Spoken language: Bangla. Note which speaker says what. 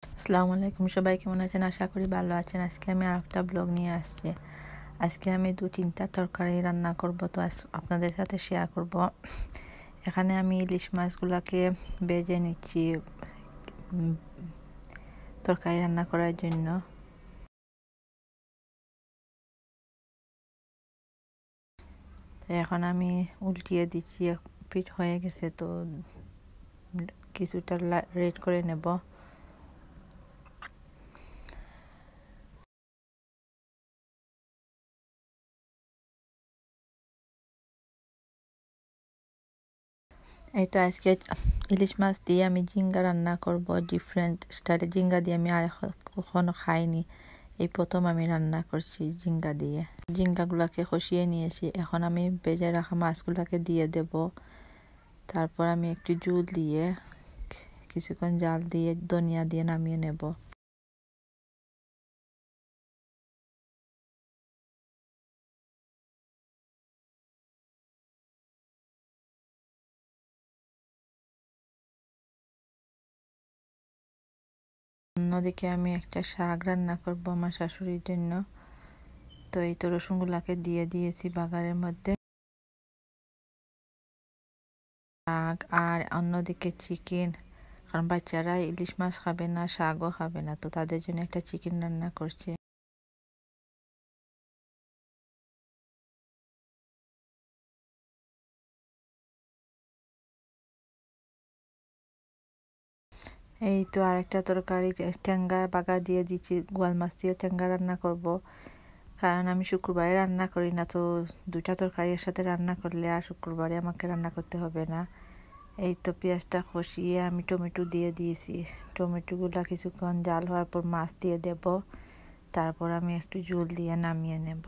Speaker 1: আসসালামু আলাইকুম, সবাই কেমন আছেন? আশা করি ভালো আছেন। আজকে আমি আরেকটা ব্লগ নিয়ে আসছি। আজকে আমি 2-3টা তরকারি রান্না করব, তো আপনাদের সাথে শেয়ার করব। এখানে আমি ইলিশ মাছগুলোকে ভেজে নিচ্ছি তরকারি রান্না করার জন্য। তো এখন আমি উল্টিয়ে দিচ্ছি, এক পিঠ হয়ে গেছে, তো কিছুটা রেড করে নেব। এই তো আজকে ইলিশ মাছ দিয়ে আমি ঝিঙ্গা রান্না করব, ডিফারেন্ট স্টাইলে। ঝিঙ্গা দিয়ে আমি আর কখনো খাইনি, এই প্রথম আমি রান্না করছি ঝিঙ্গা দিয়ে। ঝিঙ্গাগুলোকে কষিয়ে নিয়েছি, এখন আমি ভেজে রাখা মাছগুলোকে দিয়ে দেব। তারপর আমি একটু জল দিয়ে কিছুক্ষণ জাল দিয়ে ধনিয়া দিয়ে নামিয়ে নেব। অন্যদিকে আমি একটা শাক রান্না করব আমার শাশুড়ির জন্য। তো এই তো রসুনগুলাকে দিয়ে দিয়েছি বাগারের মধ্যে, শাক আর অন্যদিকে চিকেন, কারণ বাচ্চারা ইলিশ মাছ খাবে না, শাকও খাবে না, তো তাদের জন্য একটা চিকেন রান্না করছি। এই তো আরেকটা তরকারি টেঙ্গা বাগা দিয়ে দিচ্ছি, গোয়াল মাছ দিয়ে টেঙ্গা রান্না করব। কারণ আমি শুক্রবারে রান্না করি না, তো দুইটা তরকারি একসাথে রান্না করলে আর শুক্রবারে আমাকে রান্না করতে হবে না। এই তো পেঁয়াজটা কষিয়ে আমি টমেটো দিয়ে দিয়েছি। টমেটোগুলো কিছুক্ষণ জাল হওয়ার পর মাছ দিয়ে দেব, তারপর আমি একটু ঝোল দিয়ে নামিয়ে নেব।